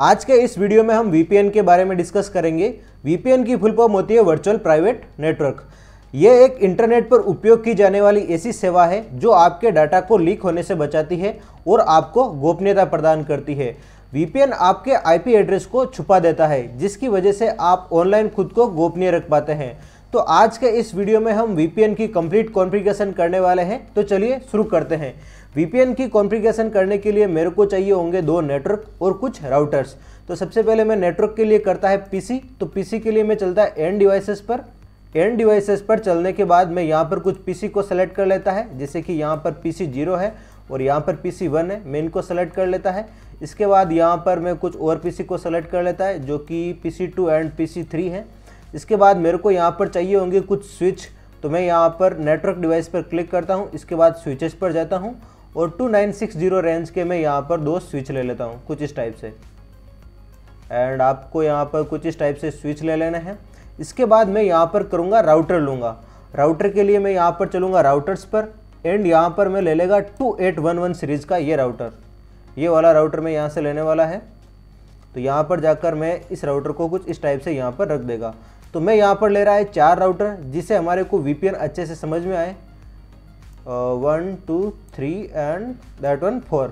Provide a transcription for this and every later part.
आज के इस वीडियो में हम वीपीएन के बारे में डिस्कस करेंगे। वीपीएन की फुल फॉर्म होती है वर्चुअल प्राइवेट नेटवर्क। ये एक इंटरनेट पर उपयोग की जाने वाली ऐसी सेवा है जो आपके डाटा को लीक होने से बचाती है और आपको गोपनीयता प्रदान करती है। वीपीएन आपके आईपी एड्रेस को छुपा देता है, जिसकी वजह से आप ऑनलाइन खुद को गोपनीय रख पाते हैं। तो आज के इस वीडियो में हम वीपीएन की कंप्लीट कॉन्फ़िगरेशन करने वाले हैं। तो चलिए शुरू करते हैं। वीपीएन की कॉन्फ़िगरेशन करने के लिए मेरे को चाहिए होंगे 2 नेटवर्क और कुछ राउटर्स। तो सबसे पहले मैं नेटवर्क के लिए करता है पीसी। तो पीसी के लिए मैं चलता है एंड डिवाइसेस पर। एंड डिवाइसेस पर चलने के बाद मैं यहाँ पर कुछ पीसी को सेलेक्ट कर लेता है, जैसे कि यहाँ पर पीसी 0 है और यहाँ पर पीसी 1 है। मैं इनको सेलेक्ट कर लेता है। इसके बाद यहाँ पर मैं कुछ और पीसी को सेलेक्ट कर लेता है, जो कि पीसी 2 एंड पीसी 3 है। इसके बाद मेरे को यहाँ पर चाहिए होंगे कुछ स्विच। तो मैं यहाँ पर नेटवर्क डिवाइस पर क्लिक करता हूँ। इसके बाद स्विचेस पर जाता हूँ और 2960 रेंज के मैं यहाँ पर 2 स्विच ले लेता हूँ, कुछ इस टाइप से। एंड आपको यहाँ पर कुछ इस टाइप से स्विच ले लेना है। इसके बाद मैं यहाँ पर करूँगा राउटर लूँगा। राउटर के लिए मैं यहाँ पर चलूँगा राउटर्स पर एंड यहाँ पर मैं ले लेगा 2811 सीरीज़ का ये राउटर। ये वाला राउटर मैं यहाँ से लेने वाला है। तो यहाँ पर जाकर मैं इस राउटर को कुछ इस टाइप से यहाँ पर रख देगा। तो मैं यहाँ पर ले रहा है 4 राउटर, जिससे हमारे को वीपीएन अच्छे से समझ में आए। 1 2 3 and that one 4।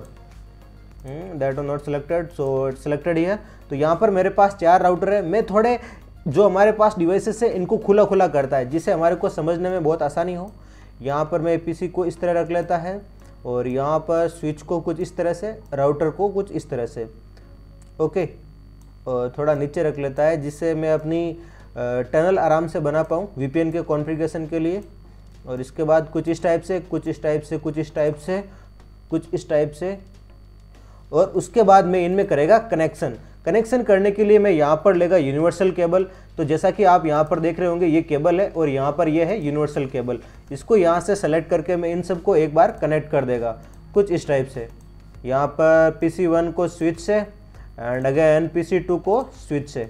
That one not selected, so it's selected here. तो यहाँ पर मेरे पास 4 राउटर है। मैं थोड़े जो हमारे पास डिवाइसेस है इनको खुला खुला करता है, जिससे हमारे को समझने में बहुत आसानी हो। यहाँ पर मैं पीसी को इस तरह रख लेता है और यहाँ पर स्विच को कुछ इस तरह से, राउटर को कुछ इस तरह से, ओके। और थोड़ा नीचे रख लेता है, जिससे मैं अपनी टनल आराम से बना पाऊँ वीपीएन के कॉन्फ़िगरेशन के लिए। और इसके बाद कुछ इस टाइप से, कुछ इस टाइप से, कुछ इस टाइप से, कुछ इस टाइप से। और उसके बाद मैं इनमें करेगा कनेक्शन। कनेक्शन करने के लिए मैं यहाँ पर लेगा यूनिवर्सल केबल। तो जैसा कि आप यहाँ पर देख रहे होंगे, ये केबल है और यहाँ पर ये है यूनिवर्सल केबल। इसको यहाँ से सेलेक्ट करके मैं इन सबको एक बार कनेक्ट कर देगा, कुछ इस टाइप से। यहाँ पर पीसी 1 को स्विच से एंड अगेन पीसी 2 को स्विच से,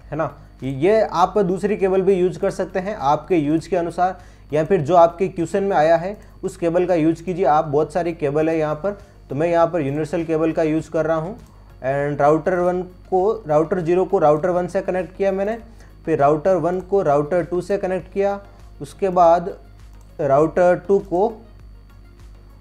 है ना। ये आप दूसरी केबल भी यूज कर सकते हैं आपके यूज के अनुसार, या फिर जो आपके क्वेश्चन में आया है उस केबल का यूज कीजिए आप। बहुत सारी केबल है यहाँ पर। तो मैं यहाँ पर यूनिवर्सल केबल का यूज़ कर रहा हूँ। एंड राउटर 0 को राउटर 1 से कनेक्ट किया मैंने, फिर राउटर 1 को राउटर 2 से कनेक्ट किया, उसके बाद राउटर 2 को,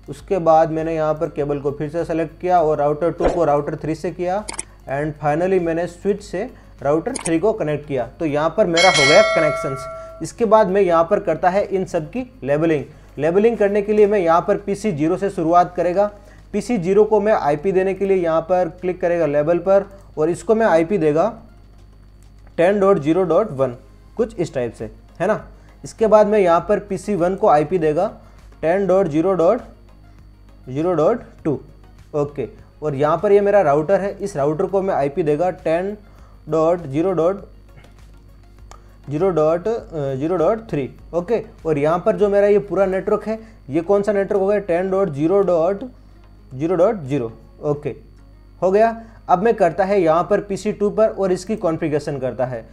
उसके बाद मैंने यहाँ पर केबल को फिर से सेलेक्ट किया और राउटर 2 को राउटर 3 से किया एंड फाइनली मैंने स्विच से राउटर 3 को कनेक्ट किया। तो यहाँ पर मेरा हो गया कनेक्शंस। इसके बाद मैं यहाँ पर करता है इन सब की लेबलिंग। लेबलिंग करने के लिए मैं यहाँ पर पीसी 0 से शुरुआत करेगा। पीसी 0 को मैं आईपी देने के लिए यहाँ पर क्लिक करेगा लेबल पर और इसको मैं आईपी देगा 10.0.1, कुछ इस टाइप से, है ना। इसके बाद मैं यहाँ पर पीसी 1 को आईपी देगा 10.0.0.2, ओके। और यहाँ पर ये मेरा राउटर है, इस राउटर को मैं आईपी देगा 10.0.0.3, ओके। और यहाँ पर जो मेरा ये पूरा नेटवर्क है, ये कौन सा नेटवर्क हो गया, 10.0.0.0, ओके, हो गया। अब मैं करता है यहाँ पर पीसी 2 पर और इसकी कॉन्फ़िगरेशन करता है।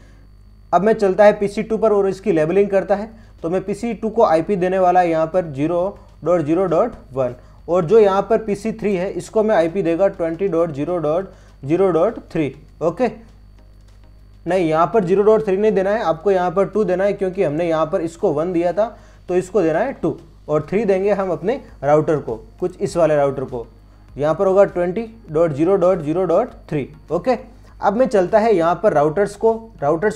अब मैं चलता है पीसी 2 पर और इसकी लेबलिंग करता है। तो मैं पीसी 2 को आईपी देने वाला है यहाँ पर 0.0.1 और जो यहाँ पर पीसी 3 है इसको मैं आईपी देगा 20.0.0.3, ओके। नहीं, यहाँ पर 0.3 नहीं देना है, आपको यहाँ पर 2 देना है, क्योंकि हमने यहाँ पर इसको 1 दिया था तो इसको देना है 2 और 3 देंगे हम अपने राउटर को, कुछ इस वाले राउटर को। यहाँ पर होगा 20.0.0.3, ओके। अब मैं चलता है यहाँ पर राउटर्स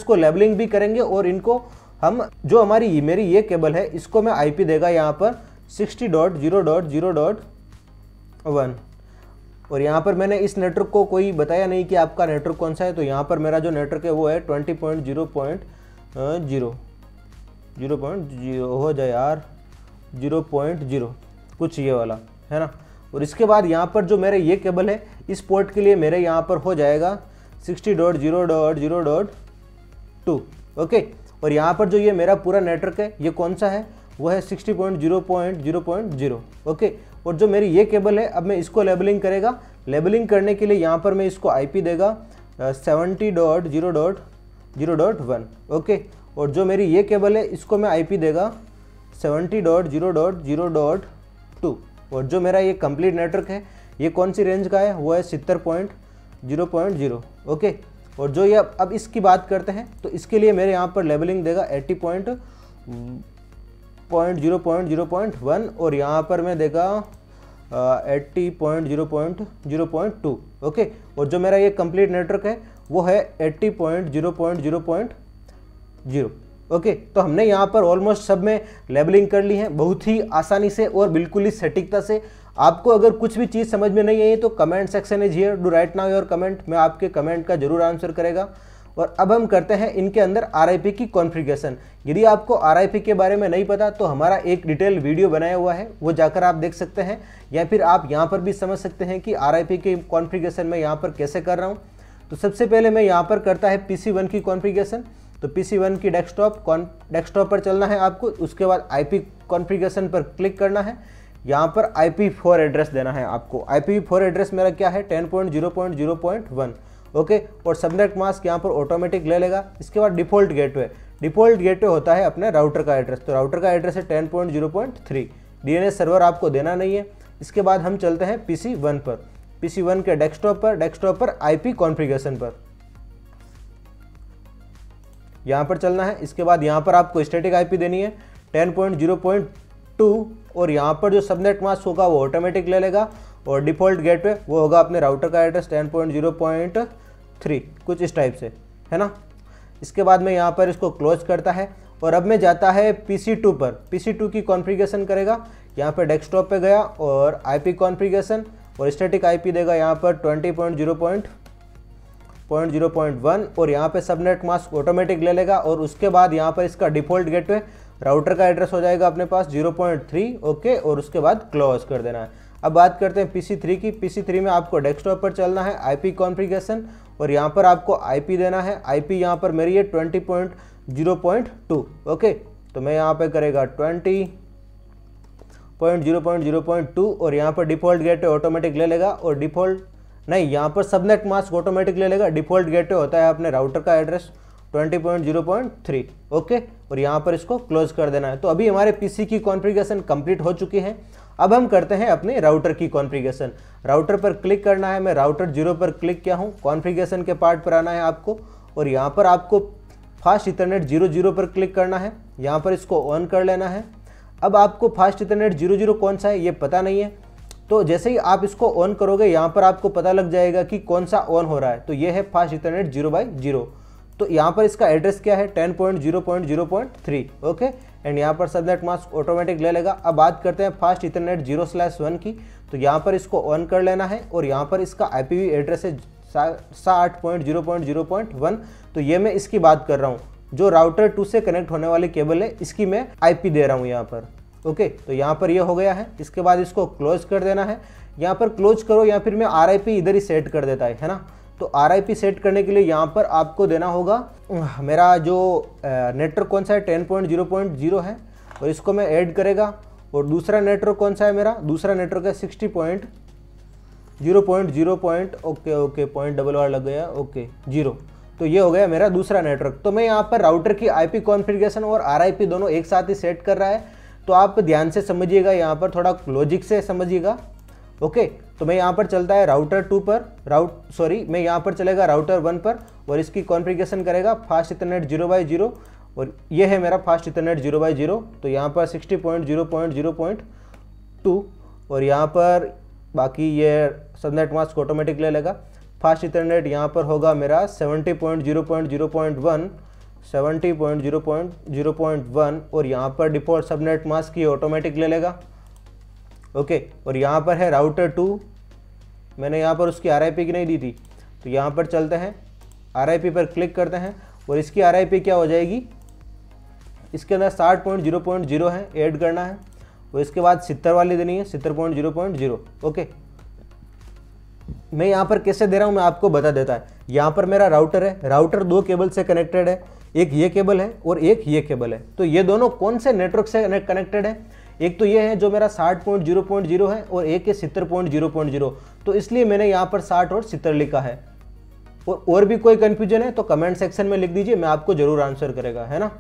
को लेबलिंग भी करेंगे और इनको हम, जो मेरी ये केबल है, इसको मैं आईपी देगा यहाँ पर 60.0.0.1 और यहाँ पर मैंने इस नेटवर्क को कोई बताया नहीं कि आपका नेटवर्क कौन सा है। तो यहाँ पर मेरा जो नेटवर्क है वो है 20.0.0 हो जाए यार, 0.0 कुछ ये वाला, है ना। और इसके बाद यहाँ पर जो मेरे ये केबल है, इस पोर्ट के लिए मेरे यहाँ पर हो जाएगा 60.0.0.2, ओके। और यहाँ पर जो ये मेरा पूरा नेटवर्क है, ये कौन सा है, वो है 60.0.0.0, ओके। और जो मेरी ये केबल है, अब मैं इसको लेबलिंग करेगा। लेबलिंग करने के लिए यहाँ पर मैं इसको आईपी देगा 70.0.0.1, ओके। और जो मेरी ये केबल है, इसको मैं आईपी देगा 70.0.0.2 और जो मेरा ये कंप्लीट नेटवर्क है, ये कौन सी रेंज का है, वो है 70.0.0.1 0.0। ओके, और जो ये अब इसकी बात करते हैं तो इसके लिए मेरे यहाँ पर लेबलिंग देगा 80.0.0.1 और यहाँ पर मैं देगा 80.0.0.2। ओके, और जो मेरा ये कंप्लीट नेटवर्क है वो है 80.0.0.0। ओके, तो हमने यहाँ पर ऑलमोस्ट सब में लेबलिंग कर ली है बहुत ही आसानी से और बिल्कुल ही सटीकता से। आपको अगर कुछ भी चीज़ समझ में नहीं आई तो comment section is here, do right now your comment, मैं आपके कमेंट का जरूर आंसर करेगा। और अब हम करते हैं इनके अंदर RIP की कॉन्फ़िगरेशन। यदि आपको RIP के बारे में नहीं पता तो हमारा एक डिटेल वीडियो बनाया हुआ है, वो जाकर आप देख सकते हैं, या फिर आप यहाँ पर भी समझ सकते हैं कि RIP की कॉन्फ़िगरेशन मैं यहाँ पर कैसे कर रहा हूँ। तो सबसे पहले मैं यहाँ पर करता है PC1 की कॉन्फ़िगरेशन। तो PC1 की डेस्कटॉप पर चलना है आपको, उसके बाद IP कॉन्फ़िगरेशन पर क्लिक करना है, यहाँ पर IPv4 एड्रेस देना है आपको। IPv4 एड्रेस मेरा क्या है 10.0.0.1। ओके, और सबनेट मास्क यहाँ पर ऑटोमेटिक ले लेगा। इसके बाद डिफ़ॉल्ट गेटवे होता है अपने राउटर का एड्रेस, तो राउटर का एड्रेस है 10.0.3। DNS सर्वर आपको देना नहीं है। इसके बाद हम चलते हैं PC1 पर, PC1 के डेस्कटॉप पर IP कॉन्फ़िगरेशन पर यहाँ पर चलना है। इसके बाद यहाँ पर आपको स्टैटिक IP देनी है 10.0.2 और यहाँ पर जो सबनेट मास्क होगा वो ऑटोमेटिक ले लेगा, और डिफ़ॉल्ट गेटवे वो होगा अपने राउटर का एड्रेस 10.0.3, कुछ इस टाइप से, है ना। इसके बाद में यहाँ पर इसको क्लोज करता है और अब मैं जाता है PC2 पर। PC2 की कॉन्फ़िगरेशन करेगा, यहाँ पर डेस्कटॉप पे गया और IP कॉन्फ़िगरेशन और स्टैटिक IP देगा यहाँ पर 20.0.1 और यहाँ पे सबनेट मास्क ऑटोमेटिक ले लेगा, और उसके बाद यहाँ पर इसका डिफ़ॉल्ट गेटवे राउटर का एड्रेस हो जाएगा अपने पास 0.3। ओके, और उसके बाद क्लोज कर देना है। अब बात करते हैं PC3 की। PC3 में आपको डेस्कटॉप पर चलना है, IP कॉन्फ़िगरेशन, और यहाँ पर आपको IP देना है। IP यहाँ पर मेरी है 20.0.2। ओके, तो मैं यहाँ पे करेगा 20.0.0.2 और यहाँ पर डिफ़ॉल्ट गेटवे ऑटोमेटिक ले लेगा, और यहाँ पर सबनेट मास्क ऑटोमेटिक ले लेगा। डिफ़ॉल्ट गेटवे होता है अपने राउटर का एड्रेस 20.0.3। ओके, और यहाँ पर इसको क्लोज कर देना है। तो अभी हमारे PC की कॉन्फ़िगरेशन कंप्लीट हो चुकी है। अब हम करते हैं अपने राउटर की कॉन्फ़िगरेशन। राउटर पर क्लिक करना है, मैं राउटर 0 पर क्लिक किया हूँ। कॉन्फ़िगरेशन के पार्ट पर आना है आपको, और यहाँ पर आपको फास्ट इथरनेट 00 पर क्लिक करना है, यहाँ पर इसको ऑन कर लेना है। अब आपको फास्ट इथरनेट 00 कौन सा है ये पता नहीं है, तो जैसे ही आप इसको ऑन करोगे यहाँ पर आपको पता लग जाएगा कि कौन सा ऑन हो रहा है। तो ये है फास्ट इथरनेट 0/0। तो यहाँ पर इसका एड्रेस क्या है 10.0.0.3। ओके, एंड यहाँ पर सबनेट मास्क ऑटोमेटिक ले लेगा। अब बात करते हैं फास्ट इथरनेट 0/1 की। तो यहाँ पर इसको ऑन कर लेना है, और यहाँ पर इसका IPv एड्रेस है 60.0.0.1। तो ये मैं इसकी बात कर रहा हूँ, जो राउटर 2 से कनेक्ट होने वाली केबल है इसकी मैं IP दे रहा हूँ यहाँ पर। ओके, तो यहाँ पर ये हो गया है। इसके बाद इसको क्लोज कर देना है। यहाँ पर क्लोज करो या फिर मैं RIP इधर ही सेट कर देता है ना। तो RIP सेट करने के लिए यहाँ पर आपको देना होगा, मेरा जो नेटवर्क कौन सा है 10.0.0 है, और इसको मैं ऐड करेगा। और दूसरा नेटवर्क कौन सा है मेरा, दूसरा नेटवर्क है 60.0.0. ओके पॉइंट डबल वार लग गया, ओके 0। तो ये हो गया मेरा दूसरा नेटवर्क। तो मैं यहाँ पर राउटर की IP कॉन्फ़िगरेशन और RIP दोनों एक साथ ही सेट कर रहा है, तो आप ध्यान से समझिएगा, यहाँ पर थोड़ा लॉजिक से समझिएगा। ओके, तो मैं यहाँ पर चलता है राउटर 2 पर, मैं यहाँ पर चलेगा राउटर 1 पर, और इसकी कॉन्फ़िगरेशन करेगा फास्ट इथरनेट 0/0, और ये है मेरा फास्ट इथरनेट 0/0। तो यहाँ पर 60.0.0.2 और यहाँ पर बाकी ये सबनेट मास्क ऑटोमेटिक ले लेगा। फास्ट इथरनेट यहाँ पर होगा मेरा 70.0.0.1, 70.0.0.1, और यहाँ पर डिफ़ॉल्ट सबनेट मास्क की ऑटोमेटिक ले लेगा। ओके, और यहाँ पर है राउटर 2, मैंने यहाँ पर उसकी RIP की नहीं दी थी, तो यहाँ पर चलते हैं RIP पर क्लिक करते हैं, और इसकी RIP क्या हो जाएगी, इसके अंदर 60.0.0 है, ऐड करना है, और इसके बाद 70 वाली देनी है 70.0.0। ओके, मैं यहाँ पर कैसे दे रहा हूँ मैं आपको बता देता है। यहाँ पर मेरा राउटर है, राउटर 2 केबल से कनेक्टेड है, एक ये केबल है और एक ये केबल है। तो ये दोनों कौन से नेटवर्क से कनेक्टेड है, एक तो ये है जो मेरा 60.0.0 है, और एक है 70.0.0। तो इसलिए मैंने यहाँ पर 60 और 70 लिखा है। और भी कोई कन्फ्यूजन है तो कमेंट सेक्शन में लिख दीजिए, मैं आपको जरूर आंसर करेगा, है ना।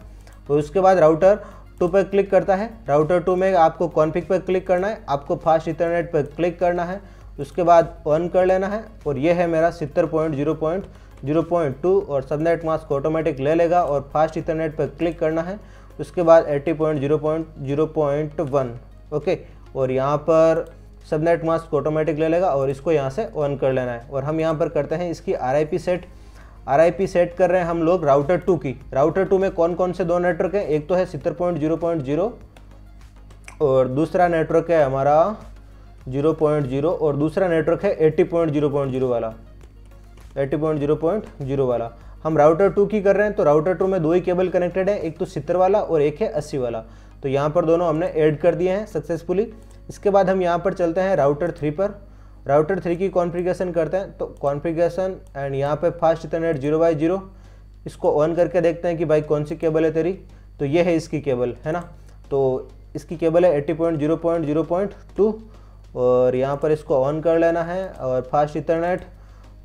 तो उसके बाद राउटर 2 पर क्लिक करता है। राउटर 2 में आपको कॉन्फ़िग पर क्लिक करना है, आपको फास्ट इथरनेट पर क्लिक करना है, उसके बाद ऑन कर लेना है और ये है मेरा 70.0.0.2 और सबनेट मास्क ऑटोमेटिक ले लेगा और फास्ट इथरनेट पर क्लिक करना है। उसके बाद 80.0.0.1 ओके, और यहाँ पर सबनेट मास्क ऑटोमेटिक ले लेगा और इसको यहाँ से ऑन कर लेना है। और हम यहाँ पर करते हैं इसकी RIP सेट। RIP सेट कर रहे हैं हम लोग राउटर 2 की। राउटर 2 में कौन कौन से दो नेटवर्क है, एक तो है 70.0.0 और दूसरा नेटवर्क है हमारा 0.0 और दूसरा नेटवर्क है 80.0.0 वाला, 80.0.0 वाला। हम राउटर 2 की कर रहे हैं तो राउटर 2 में दो ही केबल कनेक्टेड है, एक तो 70 वाला और एक है 80 वाला। तो यहाँ पर दोनों हमने ऐड कर दिए हैं सक्सेसफुली। इसके बाद हम यहाँ पर चलते हैं राउटर 3 पर। राउटर 3 की कॉन्फ़िगरेशन करते हैं तो कॉन्फ़िगरेशन एंड यहाँ पे फास्ट इथरनेट 0x0 इसको ऑन करके देखते हैं कि भाई कौन सी केबल है तेरी। तो ये है इसकी केबल, है ना। तो इसकी केबल है 80.0.0.2 और यहाँ पर इसको ऑन कर लेना है और फास्ट इथरनेट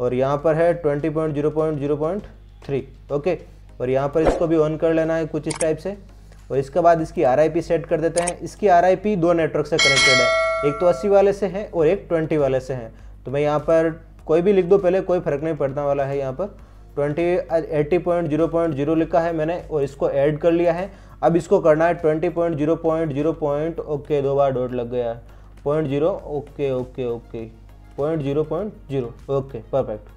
और यहाँ पर है 20.0.0.3 ओके, और यहाँ पर इसको भी ऑन कर लेना है कुछ इस टाइप से। और इसके बाद इसकी RIP सेट कर देते हैं। इसकी RIP दो नेटवर्क से कनेक्टेड है, एक तो 80 वाले से है और एक 20 वाले से है। तो मैं यहाँ पर कोई भी लिख दो पहले, कोई फ़र्क नहीं पड़ने वाला है। यहाँ पर 80.0.0 लिखा है मैंने और इसको ऐड कर लिया है। अब इसको करना है 20.0.0. ओके, दो बार डॉट लग गया है 0.0 okay okay okay 0.0.0 okay perfect.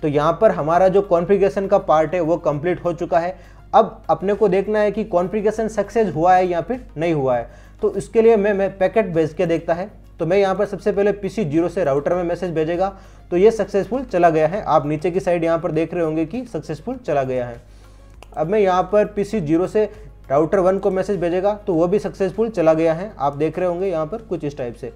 तो यहाँ पर हमारा जो कॉन्फ़िगरेशन का पार्ट है वो कंप्लीट हो चुका है। अब अपने को देखना है कि कॉन्फ़िगरेशन सक्सेस हुआ है या फिर नहीं हुआ है। तो इसके लिए मैं पैकेट भेज के देखता है। तो मैं यहाँ पर सबसे पहले PC 0 से राउटर में मैसेज भेजेगा तो ये सक्सेसफुल चला गया है। आप नीचे की साइड यहाँ पर देख रहे होंगे कि सक्सेसफुल चला गया है। अब मैं यहाँ पर PC 0 से राउटर 1 को मैसेज भेजेगा तो वो भी सक्सेसफुल चला गया है, आप देख रहे होंगे यहाँ पर कुछ इस टाइप से।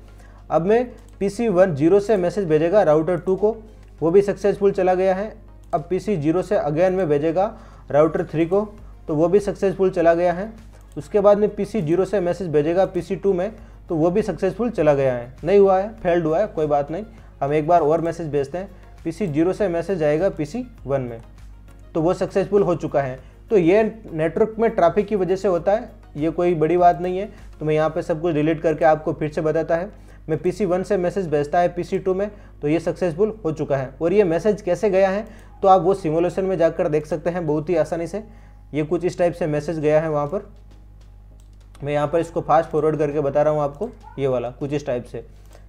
अब मैं PC 0 से मैसेज भेजेगा राउटर 2 को, वो भी सक्सेसफुल चला गया है। अब PC 0 से अगेन में भेजेगा राउटर 3 को तो वो भी सक्सेसफुल चला गया है। उसके बाद में PC 0 से मैसेज भेजेगा PC 2 में तो वो भी सक्सेसफुल चला गया है। नहीं हुआ है, फेल्ड हुआ है, कोई बात नहीं, हम एक बार और मैसेज भेजते हैं। PC 0 से मैसेज आएगा PC 1 में तो वो सक्सेसफुल हो चुका है। तो ये नेटवर्क में ट्रैफिक की वजह से होता है, ये कोई बड़ी बात नहीं है। तो मैं यहाँ पे सब कुछ डिलीट करके आपको फिर से बताता है। मैं PC 1 से मैसेज भेजता है PC 2 में तो ये सक्सेसफुल हो चुका है। और ये मैसेज कैसे गया है तो आप वो सिमुलेशन में जाकर देख सकते हैं बहुत ही आसानी से। ये कुछ इस टाइप से मैसेज गया है वहाँ पर। मैं यहाँ पर इसको फास्ट फॉरवर्ड करके बता रहा हूँ आपको, ये वाला कुछ इस टाइप से,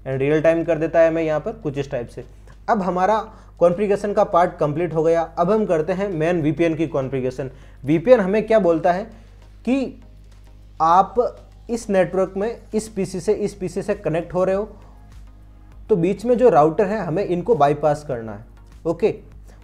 एंड रियल टाइम कर देता है मैं यहाँ पर कुछ इस टाइप से। अब हमारा कॉन्फ़िगरेशन का पार्ट कंप्लीट हो गया। अब हम करते हैं मेन VPN की कॉन्फ़िगरेशन। VPN हमें क्या बोलता है कि आप इस नेटवर्क में इस PC से कनेक्ट हो रहे हो तो बीच में जो राउटर है हमें इनको बाईपास करना है। ओके,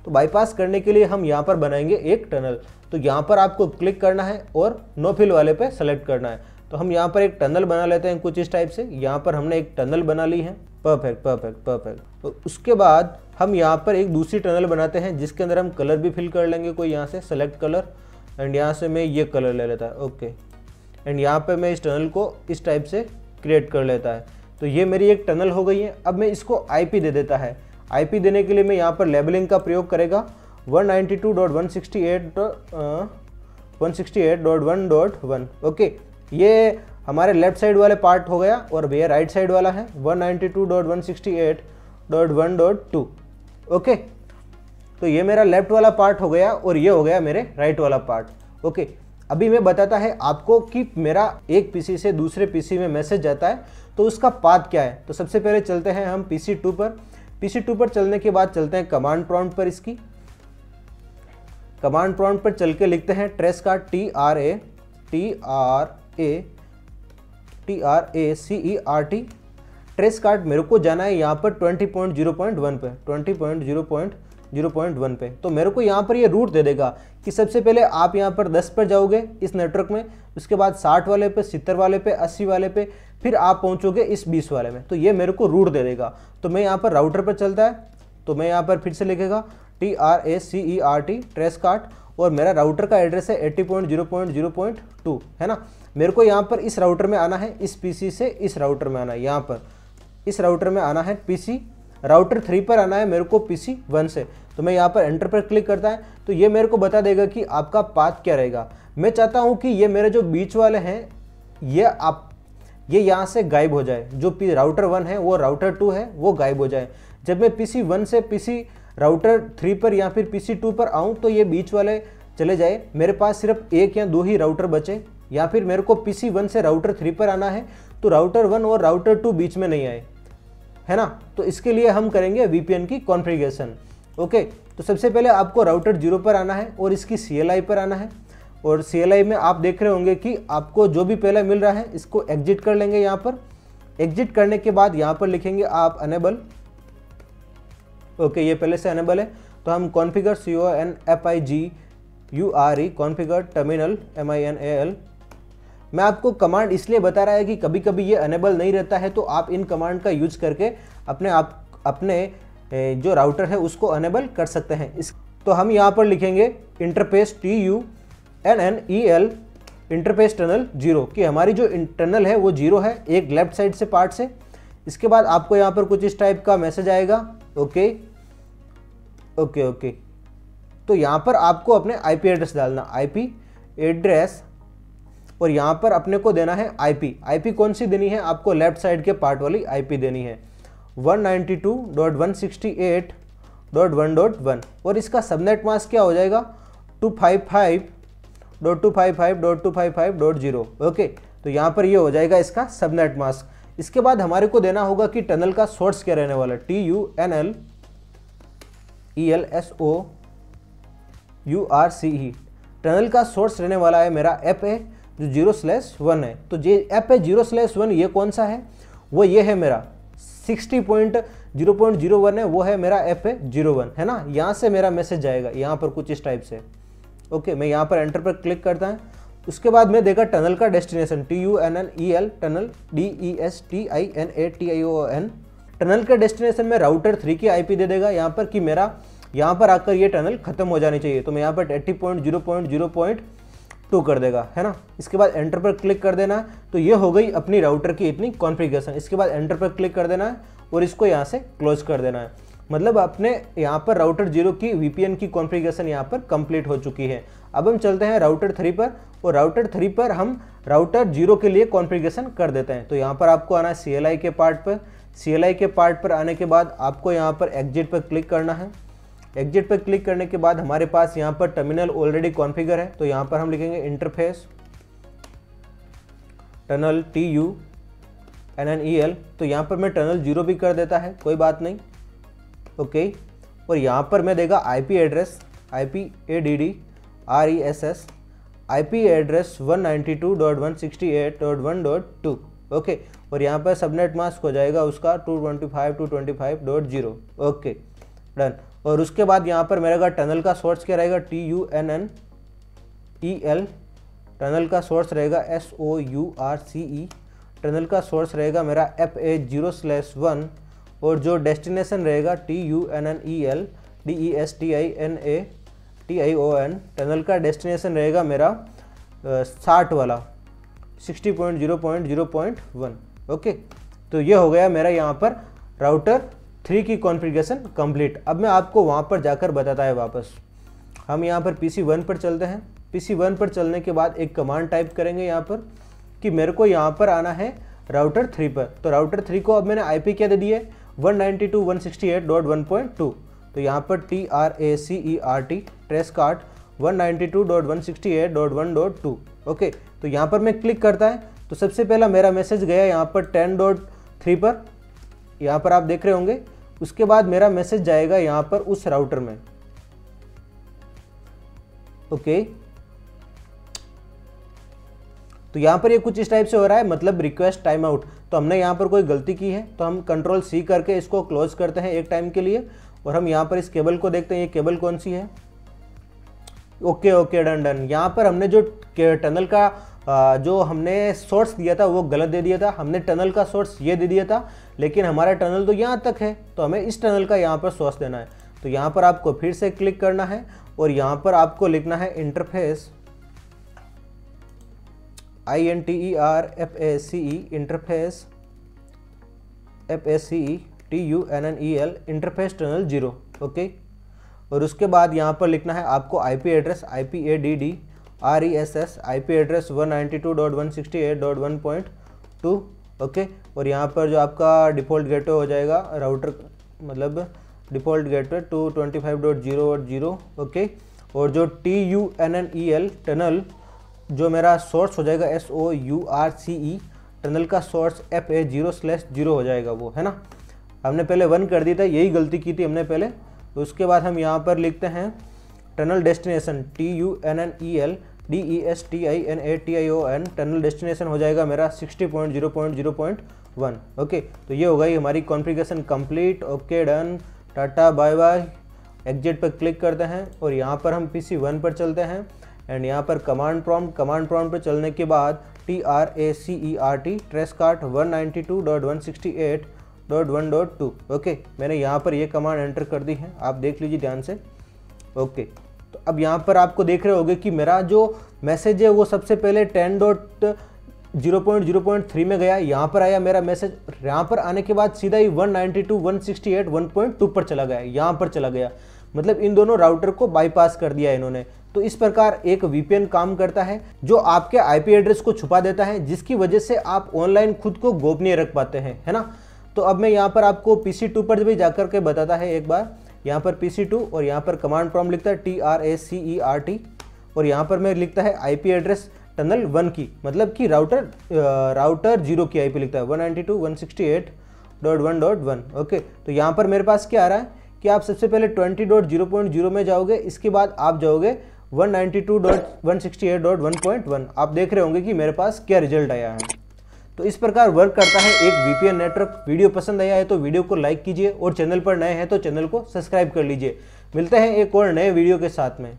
तो बाईपास करने के लिए हम यहाँ पर बनाएंगे एक टनल। तो यहाँ पर आपको क्लिक करना है और नो फिल वाले पे सेलेक्ट करना है। तो हम यहाँ पर एक टनल बना लेते हैं कुछ इस टाइप से। यहाँ पर हमने एक टनल बना ली है, परफेक्ट परफेक्ट परफेक्ट। तो उसके बाद हम यहाँ पर एक दूसरी टनल बनाते हैं जिसके अंदर हम कलर भी फिल कर लेंगे कोई, यहाँ से सेलेक्ट कलर, एंड यहाँ से मैं ये कलर ले लेता है ओके, एंड यहाँ पे मैं इस टनल को इस टाइप से क्रिएट कर लेता है। तो ये मेरी एक टनल हो गई है। अब मैं इसको IP दे देता है। IP देने के लिए मैं यहाँ पर लेबलिंग का प्रयोग करेगा 192.168.1.1.1 ओके। ये हमारे लेफ्ट साइड वाले पार्ट हो गया और भैया राइट साइड वाला है 192.168.1.2 ओके। तो ये मेरा लेफ्ट वाला पार्ट हो गया और ये हो गया मेरे राइट वाला पार्ट ओके। अभी मैं बताता है आपको कि मेरा एक PC से दूसरे PC में मैसेज जाता है तो उसका पाथ क्या है। तो सबसे पहले चलते हैं हम PC 2 पर। PC 2 पर चलने के बाद चलते हैं कमांड प्रॉम्प्ट पर। इसकी कमांड प्रॉम्प्ट पर चल के लिखते हैं ट्रेसकार्ट TRACERT। ट्रेसकार्ट मेरे को जाना है यहाँ पर 20.0.1 पे, 20.0.1 पे। तो मेरे को यहाँ पर ये रूट दे देगा कि सबसे पहले आप यहाँ पर 10 पर जाओगे इस नेटवर्क में, उसके बाद 60 वाले पे, 70 वाले पे, 80 वाले पे, फिर आप पहुँचोगे इस 20 वाले में। तो ये मेरे को रूट दे देगा। तो मैं यहाँ पर राउटर पर चलता है तो मैं यहाँ पर फिर से लिखेगा TRACERT ट्रेसकार्ट और मेरा राउटर का एड्रेस है 80.0.0.2 है ना। मेरे को यहाँ पर इस राउटर में आना है, इस PC से इस राउटर में आना है, यहाँ पर इस राउटर में आना है PC राउटर 3 पर आना है मेरे को PC 1 से। तो मैं यहाँ पर एंटर पर क्लिक करता है तो ये मेरे को बता देगा कि आपका पाथ क्या रहेगा। मैं चाहता हूँ कि ये मेरे जो बीच वाले हैं ये आप ये यहाँ से गायब हो जाए, जो राउटर 1 है वो राउटर 2 है वो गायब हो जाए। जब मैं PC 1 से PC राउटर 3 पर या फिर PC 2 पर आऊँ तो ये बीच वाले चले जाए, मेरे पास सिर्फ 1 या 2 ही राउटर बचे। या फिर मेरे को PC 1 से राउटर 3 पर आना है तो राउटर 1 और राउटर 2 बीच में नहीं आए, है ना। तो इसके लिए हम करेंगे VPN की कॉन्फ़िगरेशन। ओके, तो सबसे पहले आपको राउटर 0 पर आना है और इसकी CLI पर आना है। और CLI में आप देख रहे होंगे कि आपको जो भी पहले मिल रहा है इसको एग्जिट कर लेंगे। यहाँ पर एग्जिट करने के बाद यहाँ पर लिखेंगे आप अनेबल। ओके, ये पहले से अनेबल है तो हम configure CONFIGURE configure terminal MINAL। मैं आपको कमांड इसलिए बता रहा है कि कभी कभी ये अनेबल नहीं रहता है, तो आप इन कमांड का यूज करके अपने जो राउटर है उसको अनेबल कर सकते हैं। तो हम यहाँ पर लिखेंगे इंटरफेस TUNNEL इंटरफेस टनल 0 कि हमारी जो टनल है वो 0 है, एक लेफ्ट साइड से पार्ट से। इसके बाद आपको यहाँ पर कुछ इस टाइप का मैसेज आएगा। ओके ओके ओके, तो यहाँ पर आपको अपने IP एड्रेस डालना, IP एड्रेस, और यहाँ पर अपने को देना है IP कौन सी देनी है आपको, लेफ्ट साइड के पार्ट वाली IP देनी है 192.168.1.1 और इसका सबनेट मास्क क्या हो जाएगा 255.255.255.0। ओके, तो यहाँ पर ये हो जाएगा इसका सबनेट मास्क। इसके बाद हमारे को देना होगा कि टनल का सोर्स क्या रहने वाला है, TUNNELSOURCE। टनल का सोर्स रहने वाला है मेरा FA जो 0/1 है। तो ये FA 0/1 ये कौन सा है, वो ये है मेरा 60.0.01 है, वो है मेरा FA 01, है ना। यहाँ से मेरा मैसेज जाएगा यहाँ पर कुछ इस टाइप से। ओके, मैं यहाँ पर एंटर पर क्लिक करता हूँ। उसके बाद मैं देखा टनल का destination TUNNEL tunnel DESTINATION। Tunnel के डेस्टिनेशन में राउटर 3 की IP दे देगा यहाँ पर कि मेरा यहाँ पर आकर ये टनल खत्म हो जानी चाहिए। तो मैं यहाँ पर 80.0.0.2 कर देगा, है ना। इसके बाद एंटर पर क्लिक कर देना। तो ये हो गई अपनी राउटर की इतनी कॉन्फ़िगरेशन। इसके बाद एंटर पर क्लिक कर देना है और इसको यहाँ से क्लोज कर देना है। मतलब अपने यहाँ पर राउटर 0 की VPN की कॉन्फ़िगरेशन यहाँ पर कंप्लीट हो चुकी है। अब हम चलते हैं राउटर 3 पर और राउटर 3 पर हम राउटर 0 के लिए कॉन्फ़िगरेशन कर देते हैं। तो यहाँ पर आपको आना है CLI के पार्ट पर। CLI के पार्ट पर आने के बाद आपको यहाँ पर एग्जिट पर क्लिक करना है। एग्जिट पर क्लिक करने के बाद हमारे पास यहाँ पर टर्मिनल ऑलरेडी कॉन्फ़िगर है। तो यहाँ पर हम लिखेंगे इंटरफेस टनल TUNNEL। तो यहाँ पर मैं टनल 0 भी कर देता है, कोई बात नहीं। ओके, और यहाँ पर मैं देगा IP address IPADD IP address 192.168.1.2। Okay, और यहाँ पर सबनेट मास्क हो जाएगा उसका 225.225.0। Okay, done. और उसके बाद यहाँ पर मेरा टनल का सोर्स क्या रहेगा TUNNEL। टनल का सोर्स रहेगा SOURCE। टनल का सोर्स रहेगा मेरा FA 0/1 और जो डेस्टिनेशन रहेगा TUNNEL DESTINATION। टनल का डेस्टिनेशन रहेगा मेरा 60 वाला 60.0.0.1। ओके, तो ये हो गया मेरा यहाँ पर राउटर 3 की कॉन्फ़िगरेशन कंप्लीट। अब मैं आपको वहाँ पर जाकर बताता है वापस। हम यहाँ पर PC 1 पर चलते हैं। PC 1 पर चलने के बाद एक कमांड टाइप करेंगे यहाँ पर कि मेरे को यहाँ पर आना है राउटर 3 पर। तो राउटर 3 को अब मैंने IP क्या दे दी है 192.168.1.2। तो यहाँ पर TRACERT ट्रेस कार्ट 192.168.1.2। ओके, तो यहाँ पर मैं क्लिक करता है तो सबसे पहला मेरा मैसेज गया यहाँ पर 10.3 पर, यहाँ पर आप देख रहे होंगे। उसके बाद मेरा मैसेज जाएगा यहाँ पर उस राउटर में। ओके, तो यहाँ पर ये कुछ इस टाइप से हो रहा है, मतलब रिक्वेस्ट टाइम आउट। तो हमने यहाँ पर कोई गलती की है तो हम Ctrl+C करके इसको क्लोज करते हैं एक टाइम के लिए। और हम यहाँ पर इस केबल को देखते हैं, ये केबल कौन सी है। Okay okay, done done. यहाँ पर हमने जो टनल का जो हमने सोर्स दिया था वो गलत दे दिया था। हमने टनल का सोर्स ये दे दिया था, लेकिन हमारा टनल तो यहाँ तक है, तो हमें इस टनल का यहाँ पर सोर्स देना है। तो यहाँ पर आपको फिर से क्लिक करना है और यहाँ पर आपको लिखना है interface INTERFACE interface FACE TUNNEL interface tunnel 0। Okay, और उसके बाद यहाँ पर लिखना है आपको IP address IPADD RESS IP address 192.168.1.2 okay. और यहाँ पर जो आपका डिफ़ॉल्ट गेटवे हो जाएगा राउटर, मतलब डिफ़ॉल्ट गेटवे 225.0.0, ओके। और जो TUNNEL टनल जो मेरा सोर्स हो जाएगा SOURCE टनल का सोर्स FA0/0 हो जाएगा वो, है ना। हमने पहले 1 कर दी था, यही गलती की थी हमने पहले। तो उसके बाद हम यहाँ पर लिखते हैं tunnel destination TUNNEL DESTINATION tunnel destination हो जाएगा मेरा 60.0.0.1, ओके। तो ये हो गई हमारी configuration complete. Okay, done, ta-ta bye bye. Exit पर क्लिक करते हैं और यहाँ पर हम PC1 पर चलते हैं एंड यहाँ पर कमांड प्रॉम्प्ट पर चलने के बाद TRACERT ट्रेसकार्ट 192.168.1.2, ओके। मैंने यहाँ पर ये कमांड एंटर कर दी है, आप देख लीजिए ध्यान से, ओके। तो अब यहाँ पर आपको देख रहे होंगे कि मेरा जो मैसेज है वो सबसे पहले 10.0.0.3 में गया, यहाँ पर आया मेरा मैसेज। यहाँ पर आने के बाद सीधा ही 192.168.1.2 पर चला गया, यहाँ पर चला गया। मतलब इन दोनों राउटर को बाईपास कर दिया इन्होंने। तो इस प्रकार एक VPN काम करता है जो आपके IP एड्रेस को छुपा देता है, जिसकी वजह से आप ऑनलाइन खुद को गोपनीय रख पाते हैं, है ना। तो अब मैं यहाँ पर आपको PC2 पर भी जाकर के बताता है एक बार। यहाँ पर PC2 और यहाँ पर कमांड प्रॉम्प्ट लिखता है TRACERT और यहाँ पर मैं लिखता है IP एड्रेस टनल 1 की, मतलब कि राउटर 0 की IP लिखता है 192.168.1.1, ओके। तो यहाँ पर मेरे पास क्या आ रहा है कि आप सबसे पहले 20.0.0 में जाओगे, इसके बाद आप जाओगे 192.168.1.1। आप देख रहे होंगे कि मेरे पास क्या रिजल्ट आया है। तो इस प्रकार वर्क करता है एक VPN नेटवर्क। वीडियो पसंद आया है तो वीडियो को लाइक कीजिए और चैनल पर नए हैं तो चैनल को सब्सक्राइब कर लीजिए। मिलते हैं एक और नए वीडियो के साथ में।